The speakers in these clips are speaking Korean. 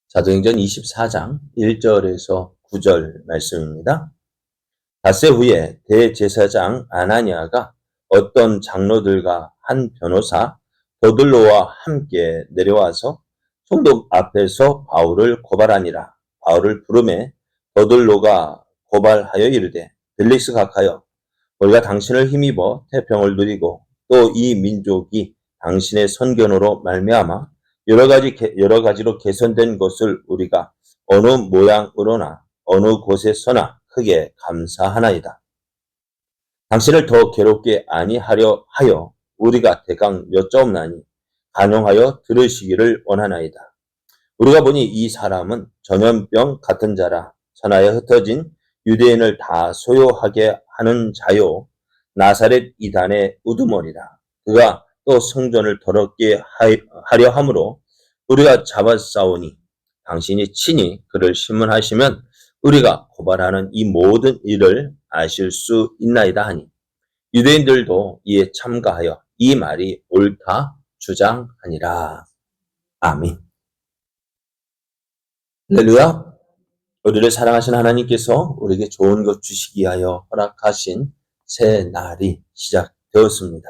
사도행전 24장 1절에서 9절 말씀입니다. 닷새 후에 대제사장 아나니아가 어떤 장로들과 한 변호사 도들로와 함께 내려와서 총독 앞에서 바울을 고발하니라. 바울을 부르매 도들로가 고발하여 이르되 벨릭스 각하여 우리가 당신을 힘입어 태평을 누리고 또 이 민족이 당신의 선견으로 말미암아 여러 가지로 개선된 것을 우리가 어느 모양으로나 어느 곳에서나 크게 감사하나이다. 당신을 더 괴롭게 아니하려 하여 우리가 대강 여짜옵나니 간용하여 들으시기를 원하나이다. 우리가 보니 이 사람은 전염병 같은 자라 천하에 흩어진 유대인을 다 소요하게 하는 자요 나사렛 이단의 우두머리라. 그가 또 성전을 더럽게 하려 함으로 우리가 잡아싸우니 당신이 친히 그를 신문하시면 우리가 고발하는 이 모든 일을 아실 수 있나이다 하니 유대인들도 이에 참가하여 이 말이 옳다 주장하니라. 아멘. 할렐루야. 우리를 사랑하신 하나님께서 우리에게 좋은 것 주시기 위하여 허락하신 새 날이 시작되었습니다.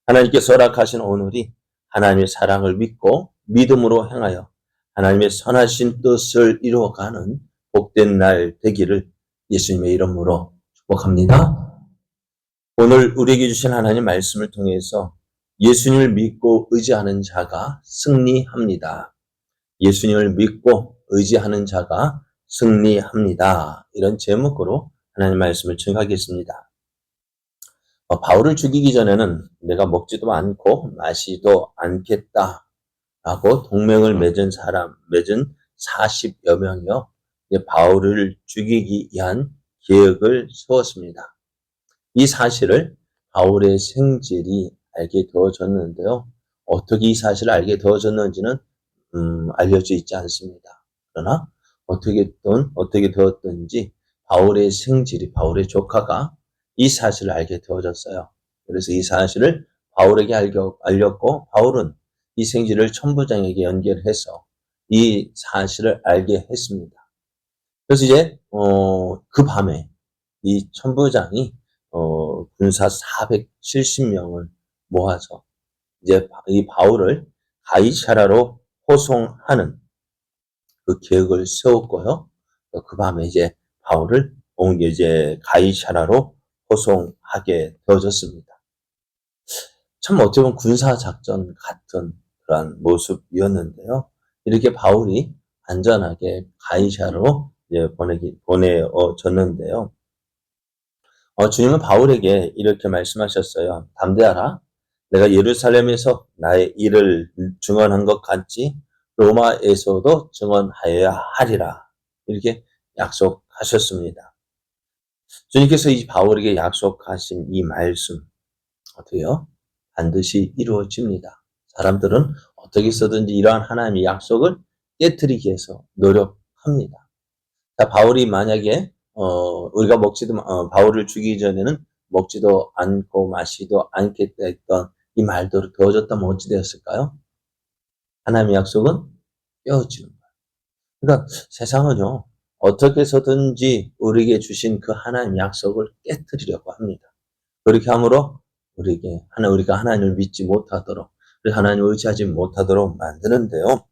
하나님께서 허락하신 오늘이 하나님의 사랑을 믿고 믿음으로 행하여 하나님의 선하신 뜻을 이루어가는 복된 날 되기를 예수님의 이름으로 축복합니다. 오늘 우리에게 주신 하나님 말씀을 통해서 예수님을 믿고 의지하는 자가 승리합니다. 예수님을 믿고 의지하는 자가 승리합니다. 이런 제목으로 하나님 말씀을 증거하겠습니다. 바울을 죽이기 전에는 내가 먹지도 않고 마시지도 않겠다라고 동맹을 맺은 40여 명이요. 바울을 죽이기 위한 계획을 세웠습니다. 이 사실을 바울의 생질이 알게 되어졌는데요. 어떻게 이 사실을 알게 되어졌는지는 알려져 있지 않습니다. 그러나 어떻게 되었든지 바울의 생질이 바울의 조카가 이 사실을 알게 되어졌어요. 그래서 이 사실을 바울에게 알렸고 바울은 이 생질을 천부장에게 연결해서 이 사실을 알게 했습니다. 그래서 이제 그 밤에 이 천부장이 군사 470명을 모아서 이제 이 바울을 가이사라로 호송하는 그 계획을 세웠고요. 그 밤에 이제 바울을 이제 가이사라로 호송하게 되어졌습니다. 참 어떻게 보면 군사작전 같은 그러한 모습이었는데요. 이렇게 바울이 안전하게 가이사라로 이제 보내졌는데요. 주님은 바울에게 이렇게 말씀하셨어요. 담대하라. 내가 예루살렘에서 나의 일을 증언한 것 같이 로마에서도 증언하여야 하리라. 이렇게 약속하셨습니다. 주님께서 이 바울에게 약속하신 이 말씀 어때요? 반드시 이루어집니다. 사람들은 어떻게 해서든지 이러한 하나님의 약속을 깨트리기 위해서 노력합니다. 자, 바울이 만약에 우리가 바울을 죽이기 전에는 먹지도 않고 마시지도 않겠다 했던 이 말대로 되어졌다면 어찌 되었을까요? 하나님의 약속은 깨어지는 거예요. 그러니까 세상은요, 어떻게 해서든지 우리에게 주신 그 하나님의 약속을 깨트리려고 합니다. 그렇게 함으로 우리가 하나님을 믿지 못하도록, 하나님을 의지하지 못하도록 만드는데요.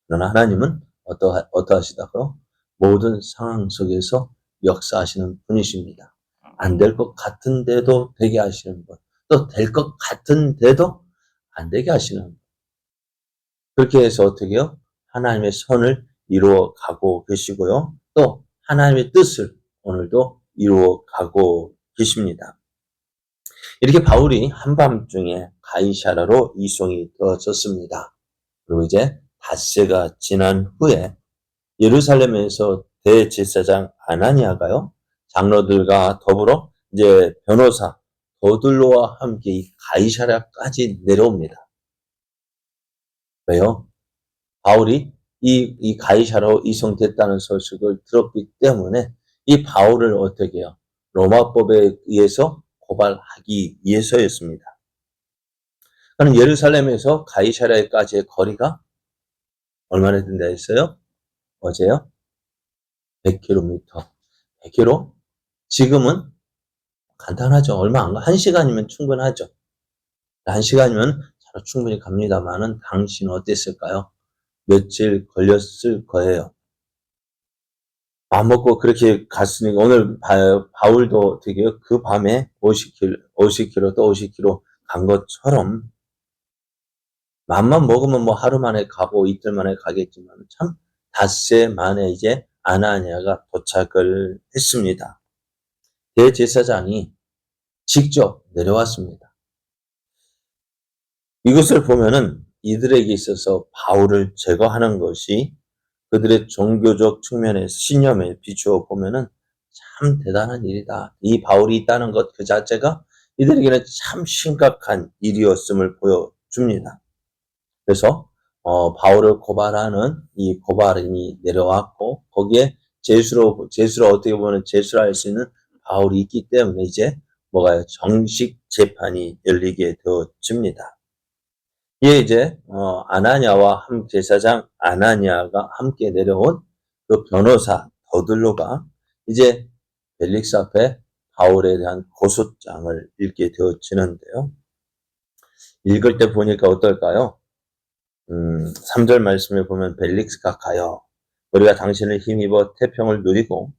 그러나 하나님은 어떠하시다고요? 모든 상황 속에서 역사하시는 분이십니다. 안 될 것 같은데도 되게 하시는 분, 또 될 것 같은데도 안 되게 하시는 분. 그렇게 해서 어떻게 해요? 하나님의 선을 이루어 가고 계시고요. 또 하나님의 뜻을 오늘도 이루어 가고 계십니다. 이렇게 바울이 한밤중에 가이사라로 이송이 되어졌습니다. 그리고 이제 닷새가 지난 후에 예루살렘에서 대제사장 아나니아가요, 장로들과 더불어 이제 변호사 도들로와 함께 이 가이사라까지 내려옵니다. 왜요? 바울이 이 가이사라로 이송됐다는 소식을 들었기 때문에 이 바울을 어떻게 해요? 로마법에 의해서 고발하기 위해서였습니다. 그럼 예루살렘에서 가이사라까지의 거리가 얼마나 된다 했어요? 어제요? 100km. 100km? 지금은 간단하죠. 얼마 안 가. 1시간이면 충분하죠. 1시간이면 충분히 갑니다만은 당신은 어땠을까요? 며칠 걸렸을 거예요. 밥 먹고 그렇게 갔으니까 오늘 바울도 되게 그 밤에 50km 또 50km 간 것처럼 맘만 먹으면 뭐 하루 만에 가고 이틀 만에 가겠지만 참 닷새 만에 이제 아나니아가 도착을 했습니다. 대제사장이 직접 내려왔습니다. 이것을 보면은 이들에게 있어서 바울을 제거하는 것이 그들의 종교적 측면의 신념에 비추어 보면은 참 대단한 일이다. 이 바울이 있다는 것 그 자체가 이들에게는 참 심각한 일이었음을 보여줍니다. 그래서 바울을 고발하는 이 고발인이 내려왔고 거기에 제수로 어떻게 보면 제수할 수 있는 바울이 있기 때문에 이제 뭐가요? 정식 재판이 열리게 되어집니다. 이에 이제 아나니아와 제사장 아나니아가 함께 내려온 그 변호사 더들로가 이제 벨릭스 앞에 바울에 대한 고소장을 읽게 되어지는데요. 읽을 때 보니까 어떨까요? 3절 말씀에 보면 벨릭스가 가요. 우리가 당신을 힘입어 태평을 누리고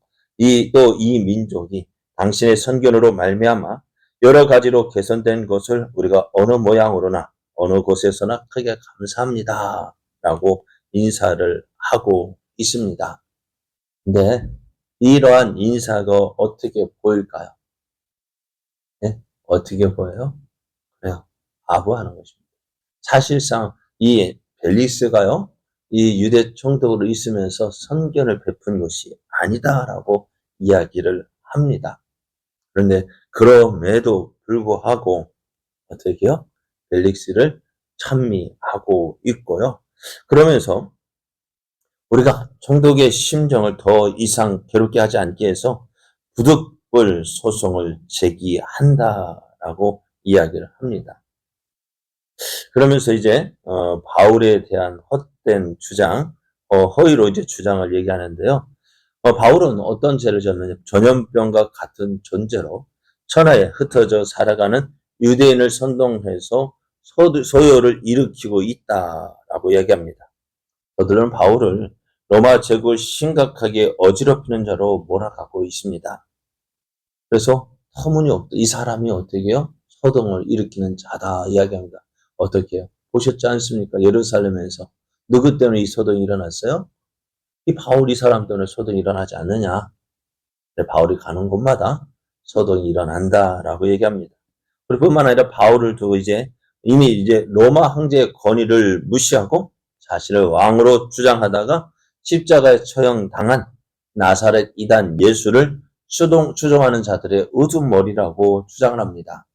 또 이 민족이 당신의 선견으로 말미암아 여러 가지로 개선된 것을 우리가 어느 모양으로나 어느 곳에서나 크게 감사합니다. 라고 인사를 하고 있습니다. 근데 이러한 인사가 어떻게 보일까요? 네? 어떻게 보여요? 그래요. 아부하는 것입니다. 사실상 이 벨릭스가요, 이 유대 총독으로 있으면서 선견을 베푼 것이 아니다라고 이야기를 합니다. 그런데 그럼에도 불구하고 어떻게 해요? 벨릭스를 찬미하고 있고요. 그러면서 우리가 총독의 심정을 더 이상 괴롭게 하지 않게 해서 부득불 소송을 제기한다라고 이야기를 합니다. 그러면서 이제 바울에 대한 헛된 주장, 허위로 이제 주장을 얘기하는데요. 바울은 어떤 죄를 졌느냐? 전염병과 같은 존재로 천하에 흩어져 살아가는 유대인을 선동해서 소요를 일으키고 있다라고 얘기합니다. 저들은 바울을 로마 제국을 심각하게 어지럽히는 자로 몰아가고 있습니다. 그래서 터무니없다. 이 사람이 어떻게 해요? 소동을 일으키는 자다 이야기합니다. 어떻게 해요? 보셨지 않습니까? 예루살렘에서 누구 때문에 이 소동이 일어났어요? 이 바울 이 사람 때문에 소동이 일어나지 않느냐? 바울이 가는 곳마다 소동이 일어난다라고 얘기합니다. 그리고 뿐만 아니라 바울을 두고 이미 이제 로마 황제의 권위를 무시하고 자신을 왕으로 주장하다가 십자가에 처형당한 나사렛 이단 예수를 추종하는 자들의 우두머리라고 주장을 합니다.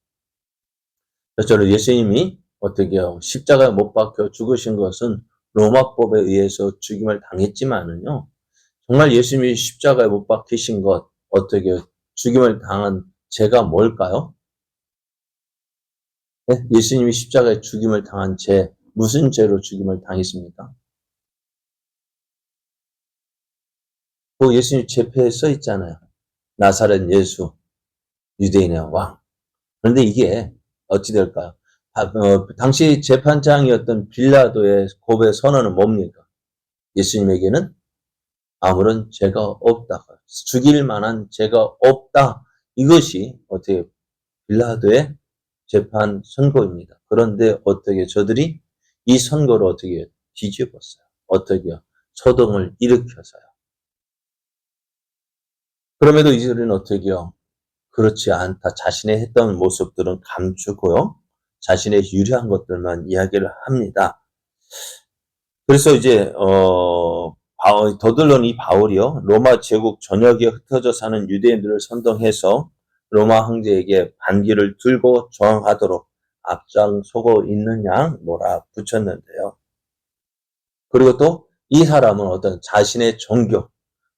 저는 예수님이 어떻게 해요? 십자가에 못 박혀 죽으신 것은 로마법에 의해서 죽임을 당했지만은요. 정말 예수님이 십자가에 못 박히신 것 어떻게 죽임을 당한 죄가 뭘까요? 네? 예수님이 십자가에 죽임을 당한 죄, 무슨 죄로 죽임을 당했습니까? 그 예수님 죄표에 써 있잖아요. 나사렛 예수, 유대인의 왕. 그런데 이게 어찌 될까요? 당시 재판장이었던 빌라도의 고백 선언은 뭡니까? 예수님에게는 아무런 죄가 없다. 죽일 만한 죄가 없다. 이것이 어떻게 빌라도의 재판 선고입니다. 그런데 어떻게 저들이 이 선고를 어떻게 뒤집었어요? 어떻게요? 소동을 일으켜서요. 그럼에도 이들은 어떻게요? 그렇지 않다. 자신의 했던 모습들은 감추고요. 자신의 유리한 것들만 이야기를 합니다. 그래서 이제 더들로는 이 바울이요. 로마 제국 전역에 흩어져 사는 유대인들을 선동해서 로마 황제에게 반기를 들고 저항하도록 앞장서고 있는 양 몰아붙였는데요. 그리고 또 이 사람은 어떤 자신의 종교,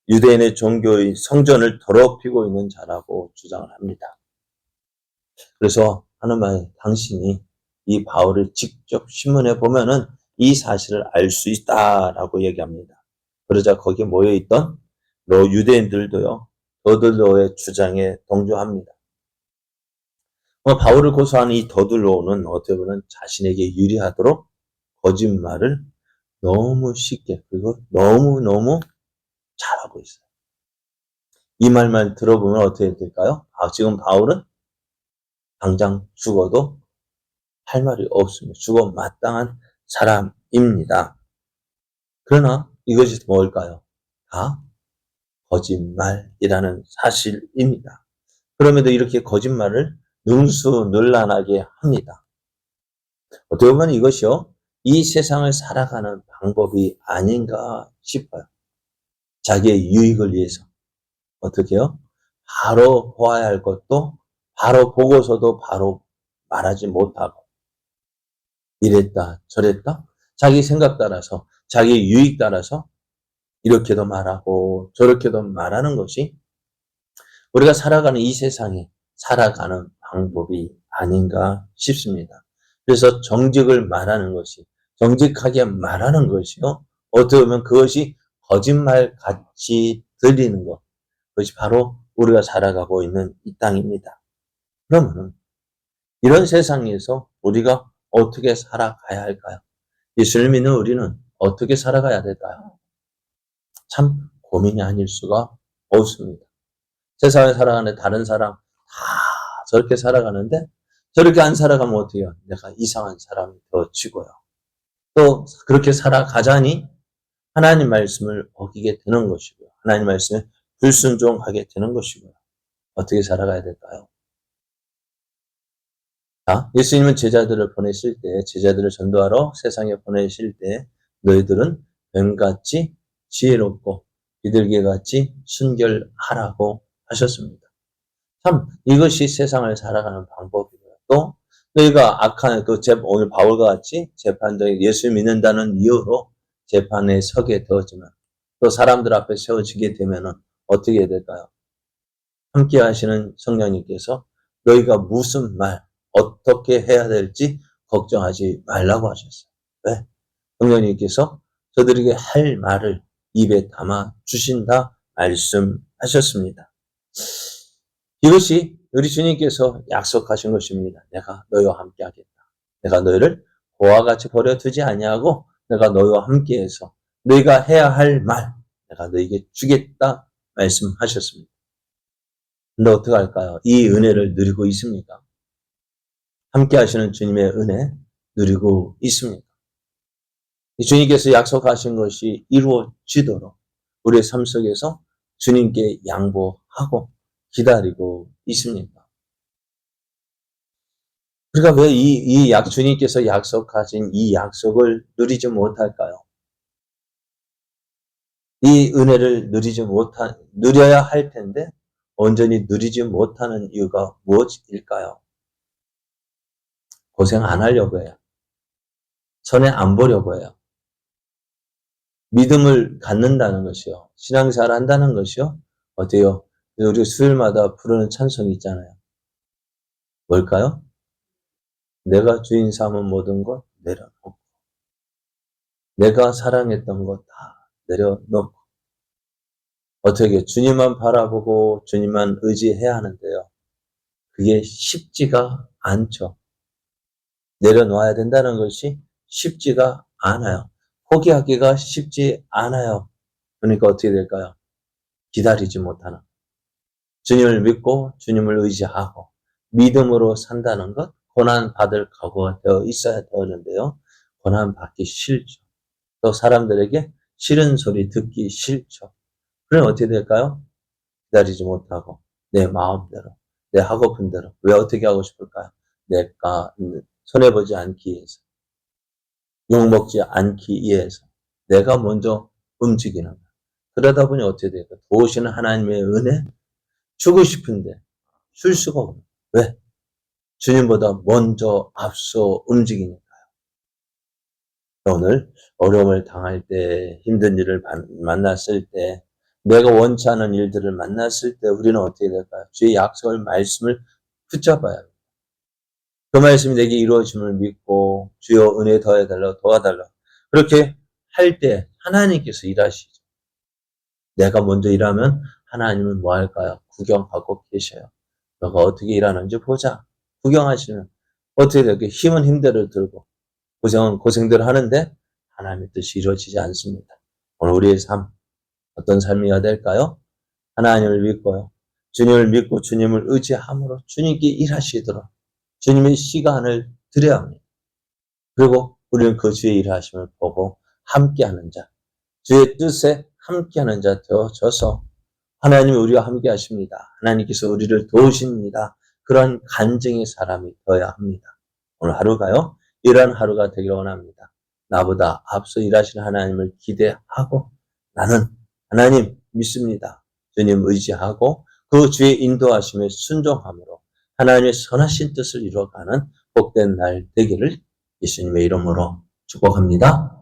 유대인의 종교의 성전을 더럽히고 있는 자라고 주장을 합니다. 그래서 하는 말, 당신이 이 바울을 직접 신문해 보면은 이 사실을 알 수 있다라고 얘기합니다. 그러자 거기에 모여있던 유대인들도요, 더들로의 주장에 동조합니다. 바울을 고소하는 이 더들로는 어떻게 보면 자신에게 유리하도록 거짓말을 너무 쉽게, 그리고 너무너무 잘하고 있어요. 이 말만 들어보면 어떻게 될까요? 지금 바울은 당장 죽어도 할 말이 없습니다. 죽어 마땅한 사람입니다. 그러나 이것이 뭘까요? 다 거짓말이라는 사실입니다. 그럼에도 이렇게 거짓말을 능수능란하게 합니다. 어떻게 보면 이것이요, 이 세상을 살아가는 방법이 아닌가 싶어요. 자기의 유익을 위해서. 어떻게요? 바로 보아야 할 것도 바로 보고서도 바로 말하지 못하고, 이랬다 저랬다 자기 생각 따라서, 자기 유익 따라서 이렇게도 말하고 저렇게도 말하는 것이 우리가 살아가는 이 세상에 살아가는 방법이 아닌가 싶습니다. 그래서 정직을 말하는 것이, 정직하게 말하는 것이요, 어떻게 보면 그것이 거짓말 같이 들리는 것, 그것이 바로 우리가 살아가고 있는 이 땅입니다. 그러면 이런 세상에서 우리가 어떻게 살아가야 할까요? 예수를 믿는 우리는 어떻게 살아가야 될까요? 참 고민이 아닐 수가 없습니다. 세상에 살아가는 다른 사람 다 저렇게 살아가는데 저렇게 안 살아가면 어떻게 해요? 내가 이상한 사람이 되어지고요. 또 그렇게 살아가자니 하나님 말씀을 어기게 되는 것이고요. 하나님 말씀에 불순종하게 되는 것이고요. 어떻게 살아가야 될까요? 자, 예수님은 제자들을 보내실 때, 제자들을 전도하러 세상에 보내실 때 너희들은 뱀같이 지혜롭고 비둘기같이 순결하라고 하셨습니다. 참 이것이 세상을 살아가는 방법이고요. 또 너희가 악한 오늘 바울과 같이 재판장에 예수 믿는다는 이유로 재판에 서게 되었지만 또 사람들 앞에 세워지게 되면은 어떻게 해야 될까요? 함께 하시는 성령님께서 너희가 무슨 말 어떻게 해야 될지 걱정하지 말라고 하셨어요. 왜? 성령님께서 저들에게 할 말을 입에 담아 주신다 말씀하셨습니다. 이것이 우리 주님께서 약속하신 것입니다. 내가 너희와 함께 하겠다. 내가 너희를 고와 같이 버려두지 아니하고 내가 너희와 함께해서 너희가 해야 할 말 내가 너희에게 주겠다 말씀하셨습니다. 근데 어떻게 할까요? 이 은혜를 누리고 있습니까? 함께 하시는 주님의 은혜 누리고 있습니까? 주님께서 약속하신 것이 이루어지도록 우리의 삶 속에서 주님께 양보하고 기다리고 있습니까? 그러니까 왜 주님께서 약속하신 이 약속을 누리지 못할까요? 이 은혜를 누려야 할 텐데 온전히 누리지 못하는 이유가 무엇일까요? 고생 안 하려고 해요. 손해 안 보려고 해요. 믿음을 갖는다는 것이요. 신앙생활 한다는 것이요. 어때요? 우리 수요일마다 부르는 찬송이 있잖아요. 뭘까요? 내가 주인 삼은 모든 것 내려놓고 내가 사랑했던 것 다 내려놓고 어떻게 주님만 바라보고 주님만 의지해야 하는데요. 그게 쉽지가 않죠. 내려놓아야 된다는 것이 쉽지가 않아요. 포기하기가 쉽지 않아요. 그러니까 어떻게 될까요? 기다리지 못하는. 주님을 믿고 주님을 의지하고 믿음으로 산다는 것, 고난받을 각오가 되어 있어야 되는데요. 고난받기 싫죠. 또 사람들에게 싫은 소리 듣기 싫죠. 그럼 어떻게 될까요? 기다리지 못하고 내 마음대로, 내 하고픈 대로. 왜 어떻게 하고 싶을까요? 내가 손해보지 않기 위해서, 욕먹지 않기 위해서 내가 먼저 움직이는 거예요. 그러다 보니 어떻게 될까요? 도우시는 하나님의 은혜 주고 싶은데 줄 수가 없어요. 왜? 주님보다 먼저 앞서 움직이니까요. 오늘 어려움을 당할 때, 힘든 일을 만났을 때, 내가 원치 않은 일들을 만났을 때 우리는 어떻게 될까요? 주의 약속을, 말씀을 붙잡아야 합니다. 그 말씀이 내게 이루어짐을 믿고 주여 은혜 더해달라, 도와달라. 그렇게 할 때 하나님께서 일하시죠. 내가 먼저 일하면 하나님은 뭐 할까요? 구경하고 계셔요. 너가 어떻게 일하는지 보자. 구경하시면 어떻게 이렇게 힘은 힘대로 들고 고생은 고생대로 하는데 하나님의 뜻이 이루어지지 않습니다. 오늘 우리의 삶 어떤 삶이어야 될까요? 하나님을 믿고요. 주님을 믿고 주님을 의지함으로 주님께 일하시도록 주님의 시간을 드려야 합니다. 그리고 우리는 그 주의 일하심을 보고 함께하는 자, 주의 뜻에 함께하는 자 되어져서 하나님이 우리와 함께 하십니다. 하나님께서 우리를 도우십니다. 그런 간증의 사람이 되어야 합니다. 오늘 하루가요. 이런 하루가 되기를 원합니다. 나보다 앞서 일하시는 하나님을 기대하고 나는 하나님 믿습니다. 주님 의지하고 그 주의 인도하심에 순종함으로 하나님의 선하신 뜻을 이루어가는 복된 날 되기를 예수님의 이름으로 축복합니다.